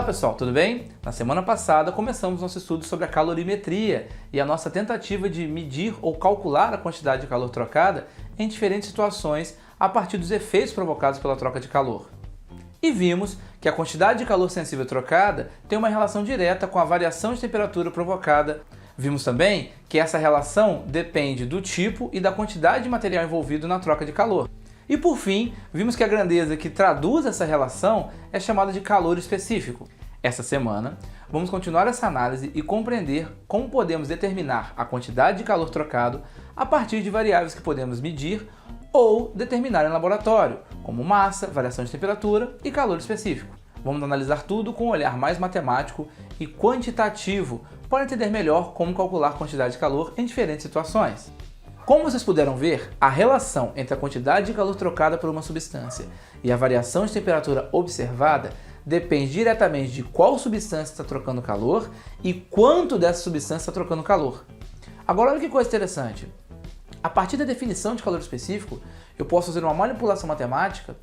pessoal, tudo bem? Na semana passada começamos nosso estudo sobre a calorimetria e a nossa tentativa de medir ou calcular a quantidade de calor trocada em diferentes situações a partir dos efeitos provocados pela troca de calor. E vimos que a quantidade de calor sensível trocada tem uma relação direta com a variação de temperatura provocada. Vimos também que essa relação depende do tipo e da quantidade de material envolvido na troca de calor. E por fim, vimos que a grandeza que traduz essa relação é chamada de calor específico. Essa semana, vamos continuar essa análise e compreender como podemos determinar a quantidade de calor trocado a partir de variáveis que podemos medir ou determinar em laboratório, como massa, variação de temperatura e calor específico. Vamos analisar tudo com um olhar mais matemático e quantitativo para entender melhor como calcular a quantidade de calor em diferentes situações. Como vocês puderam ver, a relação entre a quantidade de calor trocada por uma substância e a variação de temperatura observada depende diretamente de qual substância está trocando calor e quanto dessa substância está trocando calor. Agora olha que coisa interessante. A partir da definição de calor específico, eu posso fazer uma manipulação matemática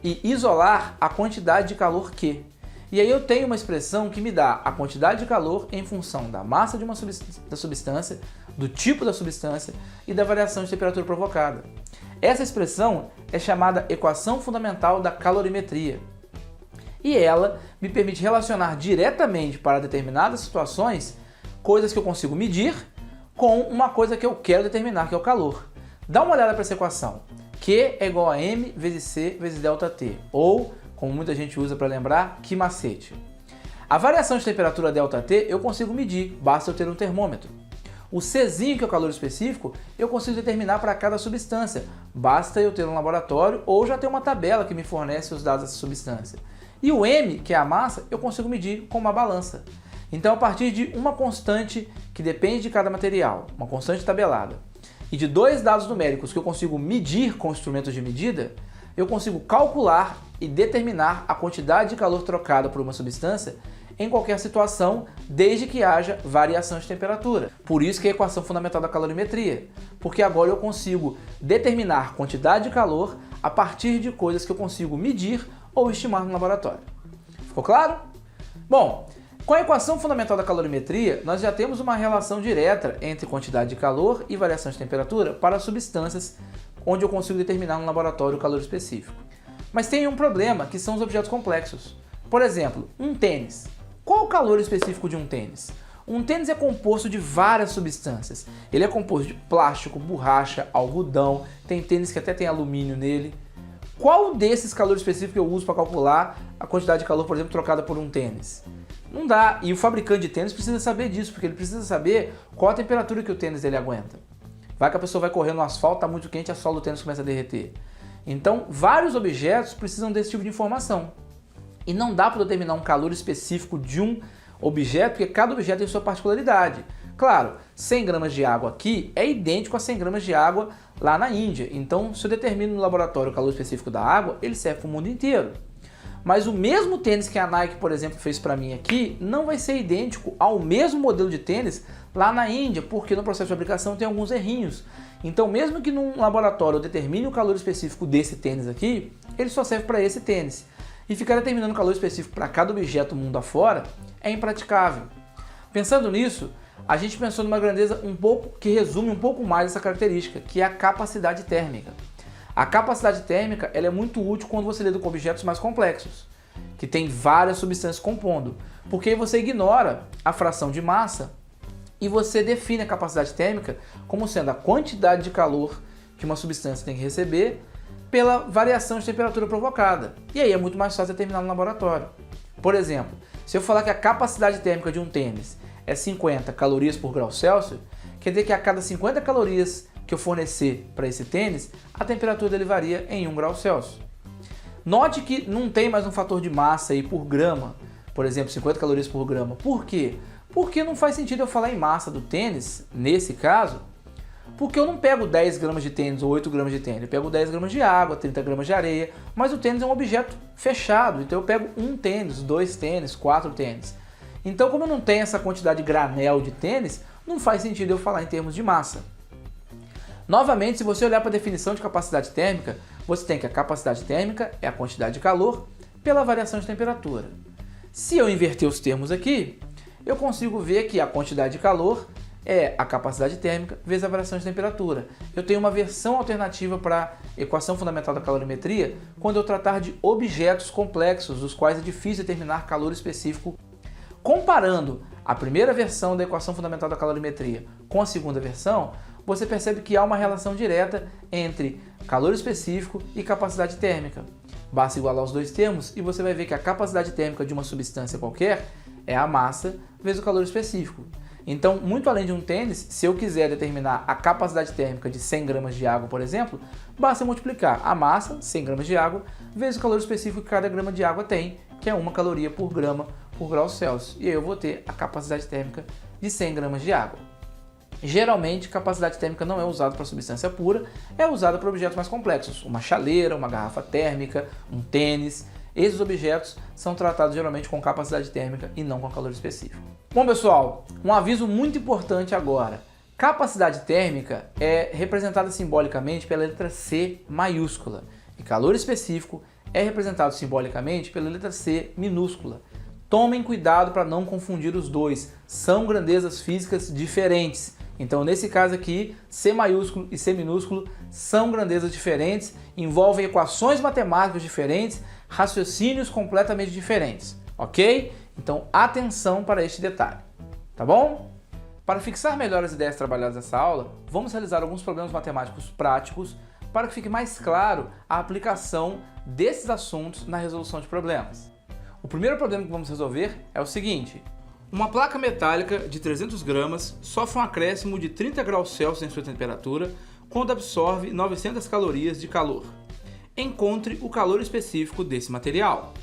e isolar a quantidade de calor que. E aí eu tenho uma expressão que me dá a quantidade de calor em função da massa de da substância, do tipo da substância e da variação de temperatura provocada. Essa expressão é chamada equação fundamental da calorimetria. E ela me permite relacionar diretamente para determinadas situações coisas que eu consigo medir com uma coisa que eu quero determinar, que é o calor. Dá uma olhada para essa equação. Q é igual a m vezes C vezes ΔT, ou, como muita gente usa para lembrar, que macete. A variação de temperatura ΔT eu consigo medir, basta eu ter um termômetro. O Czinho, que é o calor específico, eu consigo determinar para cada substância, basta eu ter um laboratório ou já ter uma tabela que me fornece os dados dessa substância. E o M, que é a massa, eu consigo medir com uma balança. Então, a partir de uma constante que depende de cada material, uma constante tabelada, e de dois dados numéricos que eu consigo medir com instrumentos de medida, eu consigo calcular e determinar a quantidade de calor trocada por uma substância em qualquer situação, desde que haja variação de temperatura. Por isso que é a equação fundamental da calorimetria, porque agora eu consigo determinar quantidade de calor a partir de coisas que eu consigo medir ou estimar no laboratório. Ficou claro? Bom, com a equação fundamental da calorimetria, nós já temos uma relação direta entre quantidade de calor e variação de temperatura para substâncias onde eu consigo determinar no laboratório o calor específico. Mas tem um problema, que são os objetos complexos. Por exemplo, um tênis. Qual o calor específico de um tênis? Um tênis é composto de várias substâncias. Ele é composto de plástico, borracha, algodão, tem tênis que até tem alumínio nele. Qual desses calores específicos eu uso para calcular a quantidade de calor, por exemplo, trocada por um tênis? Não dá. E o fabricante de tênis precisa saber disso, porque ele precisa saber qual a temperatura que o tênis dele aguenta. Vai que a pessoa vai correr no asfalto, está muito quente, a sola do tênis começa a derreter. Então, vários objetos precisam desse tipo de informação. E não dá para determinar um calor específico de um objeto, porque cada objeto tem sua particularidade. Claro, 100 gramas de água aqui é idêntico a 100 gramas de água lá na Índia. Então, se eu determino no laboratório o calor específico da água, ele serve para o mundo inteiro. Mas o mesmo tênis que a Nike, por exemplo, fez para mim aqui, não vai ser idêntico ao mesmo modelo de tênis lá na Índia, porque no processo de fabricação tem alguns errinhos. Então, mesmo que num laboratório eu determine o calor específico desse tênis aqui, ele só serve para esse tênis. E ficar determinando o calor específico para cada objeto mundo afora é impraticável. Pensando nisso, a gente pensou numa grandeza que resume um pouco mais essa característica, que é a capacidade térmica. A capacidade térmica ela é muito útil quando você lida com objetos mais complexos, que tem várias substâncias compondo, porque aí você ignora a fração de massa e você define a capacidade térmica como sendo a quantidade de calor que uma substância tem que receber pela variação de temperatura provocada. E aí é muito mais fácil determinar no laboratório. Por exemplo, se eu falar que a capacidade térmica de um tênis é 50 calorias por grau Celsius, quer dizer que a cada 50 calorias que eu fornecer para esse tênis, a temperatura dele varia em 1 grau Celsius. Note que não tem mais um fator de massa aí por grama, por exemplo, 50 calorias por grama. Por quê? Porque não faz sentido eu falar em massa do tênis, nesse caso, porque eu não pego 10 gramas de tênis ou 8 gramas de tênis, eu pego 10 gramas de água, 30 gramas de areia, mas o tênis é um objeto fechado, então eu pego um tênis, 2 tênis, 4 tênis. Então, como eu não tenho essa quantidade de granel de tênis, não faz sentido eu falar em termos de massa. Novamente, se você olhar para a definição de capacidade térmica, você tem que a capacidade térmica é a quantidade de calor pela variação de temperatura. Se eu inverter os termos aqui, eu consigo ver que a quantidade de calor é a capacidade térmica vezes a variação de temperatura. Eu tenho uma versão alternativa para a equação fundamental da calorimetria quando eu tratar de objetos complexos, dos quais é difícil determinar calor específico. Comparando a primeira versão da equação fundamental da calorimetria com a segunda versão, você percebe que há uma relação direta entre calor específico e capacidade térmica. Basta igualar os dois termos e você vai ver que a capacidade térmica de uma substância qualquer é a massa vezes o calor específico. Então, muito além de um tênis, se eu quiser determinar a capacidade térmica de 100 gramas de água, por exemplo, basta multiplicar a massa, 100 gramas de água, vezes o calor específico que cada grama de água tem, que é 1 caloria por grama por grau Celsius. E aí eu vou ter a capacidade térmica de 100 gramas de água. Geralmente, capacidade térmica não é usada para substância pura, é usada para objetos mais complexos, uma chaleira, uma garrafa térmica, um tênis. Esses objetos são tratados geralmente com capacidade térmica e não com calor específico. Bom, pessoal, um aviso muito importante agora. Capacidade térmica é representada simbolicamente pela letra C maiúscula e calor específico é representado simbolicamente pela letra C minúscula. Tomem cuidado para não confundir os dois, são grandezas físicas diferentes. Então, nesse caso aqui, C maiúsculo e C minúsculo são grandezas diferentes, envolvem equações matemáticas diferentes, raciocínios completamente diferentes, ok? Então, atenção para este detalhe, tá bom? Para fixar melhor as ideias trabalhadas nessa aula, vamos realizar alguns problemas matemáticos práticos para que fique mais claro a aplicação desses assuntos na resolução de problemas. O primeiro problema que vamos resolver é o seguinte: uma placa metálica de 300 gramas sofre um acréscimo de 30 graus Celsius em sua temperatura quando absorve 900 calorias de calor. Encontre o calor específico desse material.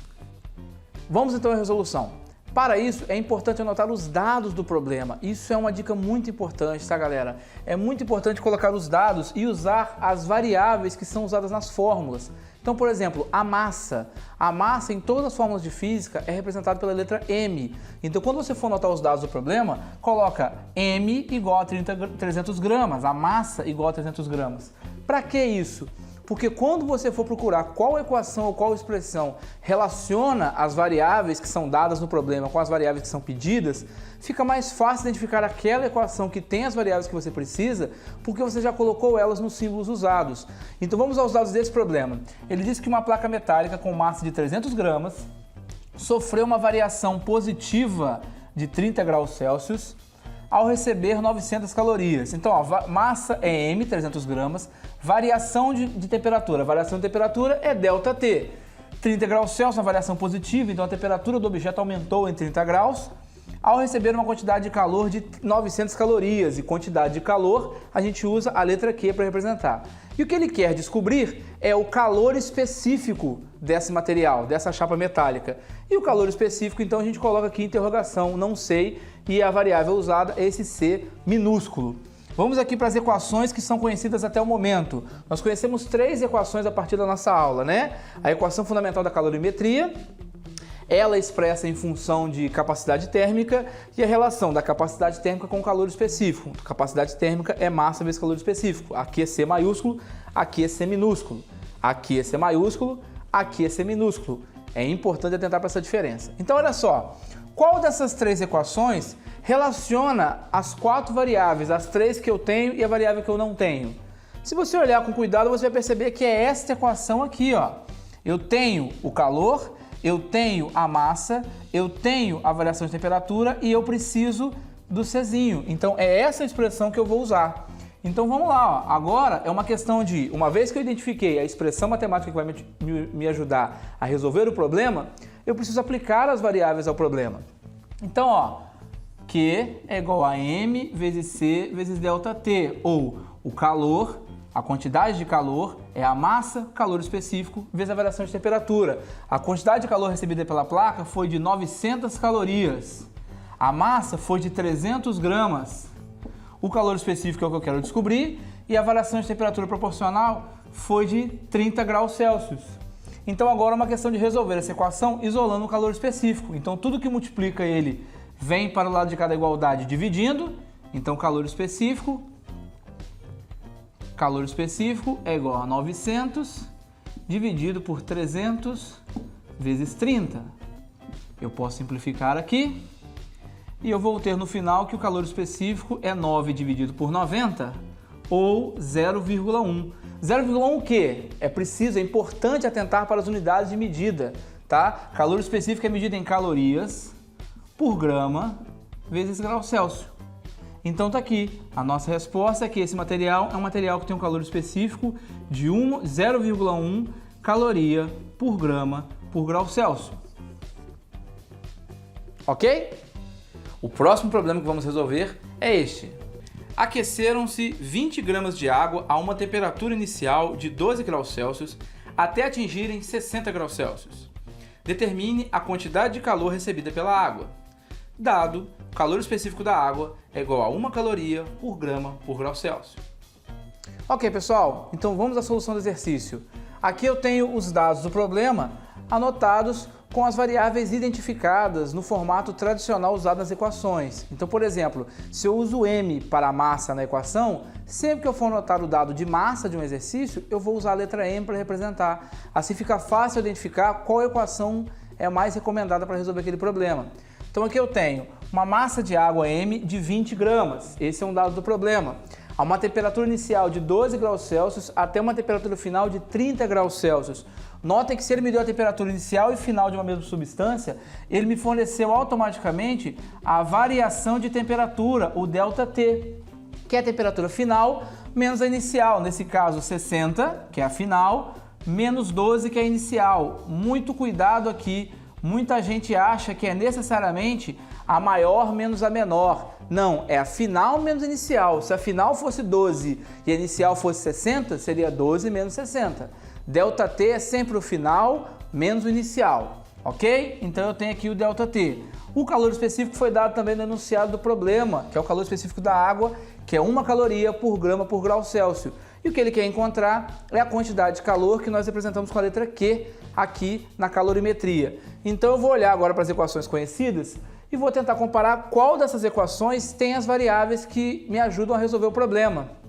Vamos então à resolução. Para isso, é importante anotar os dados do problema. Isso é uma dica muito importante, tá, galera? É muito importante colocar os dados e usar as variáveis que são usadas nas fórmulas. Então, por exemplo, a massa. A massa, em todas as fórmulas de física, é representada pela letra M. Então, quando você for anotar os dados do problema, coloca M igual a 300 gramas, a massa igual a 300 gramas. Para que isso? Porque quando você for procurar qual equação ou qual expressão relaciona as variáveis que são dadas no problema com as variáveis que são pedidas, fica mais fácil identificar aquela equação que tem as variáveis que você precisa, porque você já colocou elas nos símbolos usados. Então vamos aos dados desse problema. Ele diz que uma placa metálica com massa de 300 gramas sofreu uma variação positiva de 30 graus Celsius ao receber 900 calorias. Então, a massa é M, 300 gramas, variação de temperatura. A variação de temperatura é ΔT. 30 graus Celsius, uma variação positiva, então a temperatura do objeto aumentou em 30 graus ao receber uma quantidade de calor de 900 calorias. E quantidade de calor, a gente usa a letra Q para representar. E o que ele quer descobrir é o calor específico desse material, dessa chapa metálica. E o calor específico, então, a gente coloca aqui interrogação, não sei, e a variável usada é esse C minúsculo. Vamos aqui para as equações que são conhecidas até o momento. Nós conhecemos 3 equações a partir da nossa aula, né? A equação fundamental da calorimetria, ela expressa em função de capacidade térmica e a relação da capacidade térmica com o calor específico. Capacidade térmica é massa vezes calor específico. Aqui é C maiúsculo, aqui é C minúsculo. Aqui é C maiúsculo, aqui é C minúsculo. É importante atentar para essa diferença. Então, olha só. Qual dessas 3 equações relaciona as 4 variáveis, as 3 que eu tenho e a variável que eu não tenho? Se você olhar com cuidado, você vai perceber que é esta equação aqui, ó. Eu tenho o calor, eu tenho a massa, eu tenho a variação de temperatura e eu preciso do Czinho. Então, é essa expressão que eu vou usar. Então, vamos lá. Ó. Agora, é uma questão de, uma vez que eu identifiquei a expressão matemática que vai me ajudar a resolver o problema, eu preciso aplicar as variáveis ao problema. Então, ó, Q é igual a M vezes C vezes ΔT, ou o calor, a quantidade de calor, é a massa, calor específico, vezes a variação de temperatura. A quantidade de calor recebida pela placa foi de 900 calorias. A massa foi de 300 gramas. O calor específico é o que eu quero descobrir e a variação de temperatura proporcional foi de 30 graus Celsius. Então agora é uma questão de resolver essa equação isolando o calor específico. Então tudo que multiplica ele vem para o lado de cada igualdade dividindo. Então calor específico é igual a 900 dividido por 300 vezes 30. Eu posso simplificar aqui e eu vou ter no final que o calor específico é 9 dividido por 90 ou 0,1. 0,1 o quê? É importante atentar para as unidades de medida, tá? Calor específico é medido em calorias por grama vezes grau Celsius. Então tá aqui, a nossa resposta é que esse material é um material que tem um calor específico de 0,1 caloria por grama por grau Celsius. Ok? O próximo problema que vamos resolver é este. Aqueceram-se 20 gramas de água a uma temperatura inicial de 12 graus Celsius até atingirem 60 graus Celsius. Determine a quantidade de calor recebida pela água. Dado, o calor específico da água é igual a 1 caloria por grama por grau Celsius. Ok, pessoal, então vamos à solução do exercício. Aqui eu tenho os dados do problema anotados com as variáveis identificadas no formato tradicional usado nas equações. Então, por exemplo, se eu uso m para a massa na equação, sempre que eu for anotar o dado de massa de um exercício, eu vou usar a letra m para representar. Assim fica fácil identificar qual equação é mais recomendada para resolver aquele problema. Então aqui eu tenho uma massa de água m de 20 gramas, esse é um dado do problema. A uma temperatura inicial de 12 graus Celsius até uma temperatura final de 30 graus Celsius. Notem que se ele me deu a temperatura inicial e final de uma mesma substância, ele me forneceu automaticamente a variação de temperatura, o ΔT, que é a temperatura final menos a inicial. Nesse caso, 60, que é a final, menos 12, que é a inicial. Muito cuidado aqui. Muita gente acha que é necessariamente a maior menos a menor. Não, é a final menos a inicial. Se a final fosse 12 e a inicial fosse 60, seria 12 menos 60. ΔT é sempre o final menos o inicial, ok? Então eu tenho aqui o ΔT. O calor específico foi dado também no enunciado do problema, que é o calor específico da água, que é 1 caloria por grama por grau Celsius. E o que ele quer encontrar é a quantidade de calor que nós representamos com a letra Q aqui na calorimetria. Então eu vou olhar agora para as equações conhecidas e vou tentar comparar qual dessas equações tem as variáveis que me ajudam a resolver o problema.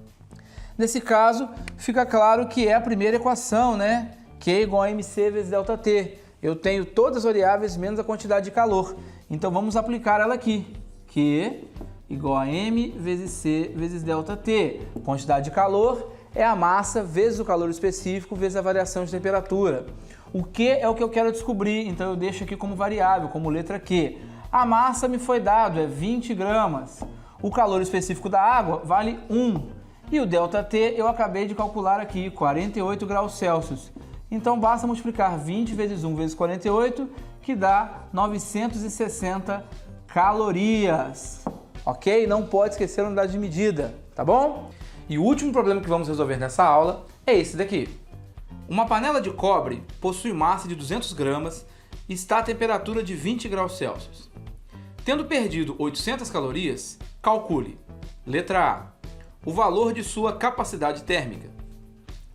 Nesse caso, fica claro que é a primeira equação, né? Q igual a mc vezes ΔT. Eu tenho todas as variáveis menos a quantidade de calor. Então vamos aplicar ela aqui. Q igual a m vezes c vezes ΔT. Quantidade de calor é a massa vezes o calor específico vezes a variação de temperatura. O Q é o que eu quero descobrir, então eu deixo aqui como variável, como letra Q. A massa me foi dado, é 20 gramas. O calor específico da água vale 1. E o ΔT eu acabei de calcular aqui, 48 graus Celsius. Então basta multiplicar 20 vezes 1 vezes 48, que dá 960 calorias. Ok? Não pode esquecer a unidade de medida, tá bom? E o último problema que vamos resolver nessa aula é esse daqui. Uma panela de cobre possui massa de 200 gramas e está a temperatura de 20 graus Celsius. Tendo perdido 800 calorias, calcule. Letra A. O valor de sua capacidade térmica.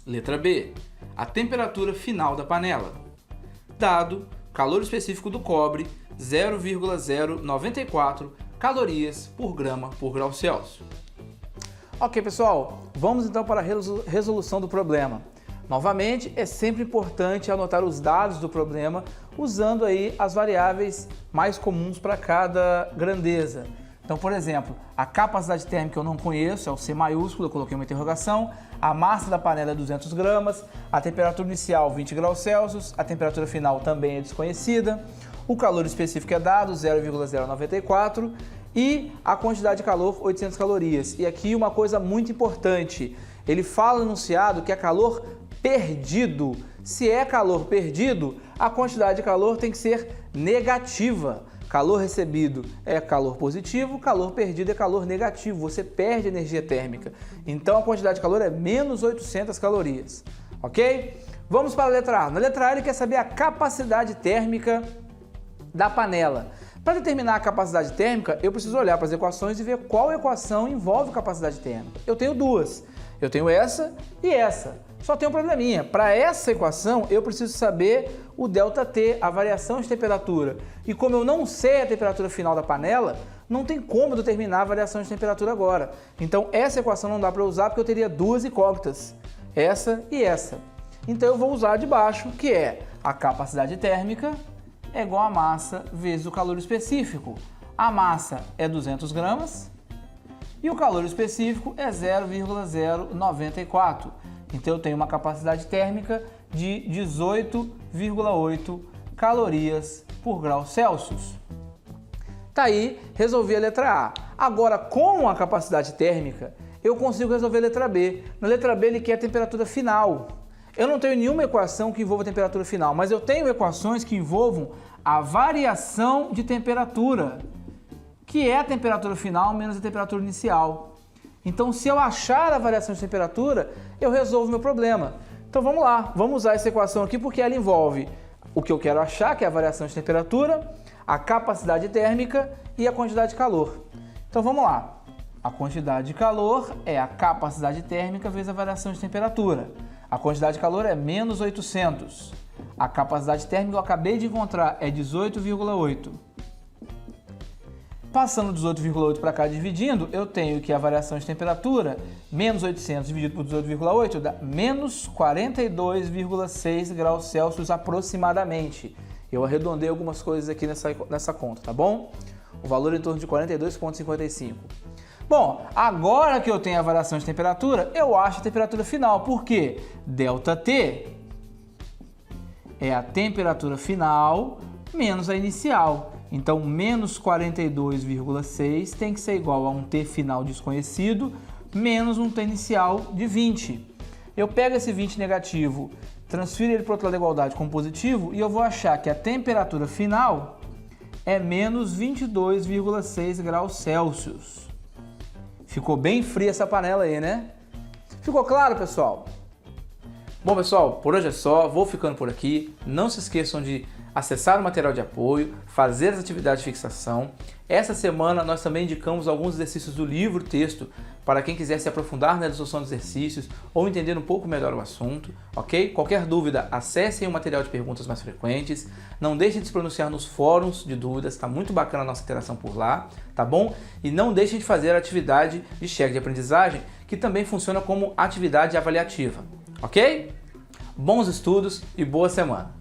Letra B. A temperatura final da panela. Dado calor específico do cobre, 0,094 calorias por grama por grau Celsius. Ok, pessoal, vamos então para a resolução do problema. Novamente, é sempre importante anotar os dados do problema usando aí as variáveis mais comuns para cada grandeza. Então, por exemplo, a capacidade térmica eu não conheço, é o C maiúsculo, eu coloquei uma interrogação. A massa da panela é 200 gramas, a temperatura inicial 20 graus Celsius, a temperatura final também é desconhecida. O calor específico é dado, 0,094, e a quantidade de calor, 800 calorias. E aqui uma coisa muito importante, ele fala no enunciado que é calor perdido. Se é calor perdido, a quantidade de calor tem que ser negativa. Calor recebido é calor positivo, calor perdido é calor negativo, você perde energia térmica. Então a quantidade de calor é menos 800 calorias, ok? Vamos para a letra A. Na letra A ele quer saber a capacidade térmica da panela. Para determinar a capacidade térmica, eu preciso olhar para as equações e ver qual equação envolve capacidade térmica. Eu tenho duas, eu tenho essa e essa. Só tem um probleminha, para essa equação eu preciso saber o ΔT, a variação de temperatura. E como eu não sei a temperatura final da panela, não tem como determinar a variação de temperatura agora. Então essa equação não dá para usar porque eu teria duas incógnitas, essa e essa. Então eu vou usar a de baixo, que é a capacidade térmica é igual a massa vezes o calor específico. A massa é 200 gramas e o calor específico é 0,094. Então eu tenho uma capacidade térmica de 18,8 calorias por grau Celsius. Tá aí, resolvi a letra A. Agora, com a capacidade térmica, eu consigo resolver a letra B. Na letra B ele quer a temperatura final. Eu não tenho nenhuma equação que envolva a temperatura final, mas eu tenho equações que envolvam a variação de temperatura, que é a temperatura final menos a temperatura inicial. Então, se eu achar a variação de temperatura, eu resolvo o meu problema. Então, vamos lá. Vamos usar essa equação aqui porque ela envolve o que eu quero achar, que é a variação de temperatura, a capacidade térmica e a quantidade de calor. Então, vamos lá. A quantidade de calor é a capacidade térmica vezes a variação de temperatura. A quantidade de calor é menos 800. A capacidade térmica eu acabei de encontrar é 18,8. Passando 18,8 para cá dividindo, eu tenho que a variação de temperatura, menos 800 dividido por 18,8, dá menos 42,6 graus Celsius aproximadamente. Eu arredondei algumas coisas aqui nessa conta, tá bom? O valor é em torno de 42,55. Bom, agora que eu tenho a variação de temperatura, eu acho a temperatura final. Por quê? ΔT é a temperatura final menos a inicial. Então, menos 42,6 tem que ser igual a um T final desconhecido menos um T inicial de 20. Eu pego esse 20 negativo, transfiro ele para o outro lado da igualdade como positivo e eu vou achar que a temperatura final é menos 22,6 graus Celsius. Ficou bem fria essa panela aí, né? Ficou claro, pessoal? Bom, pessoal, por hoje é só. Vou ficando por aqui. Não se esqueçam de acessar o material de apoio, fazer as atividades de fixação. Essa semana nós também indicamos alguns exercícios do livro texto para quem quiser se aprofundar na resolução de exercícios ou entender um pouco melhor o assunto, ok? Qualquer dúvida, acessem o material de perguntas mais frequentes. Não deixem de se pronunciar nos fóruns de dúvidas, está muito bacana a nossa interação por lá, tá bom? E não deixem de fazer a atividade de cheque de aprendizagem, que também funciona como atividade avaliativa, ok? Bons estudos e boa semana!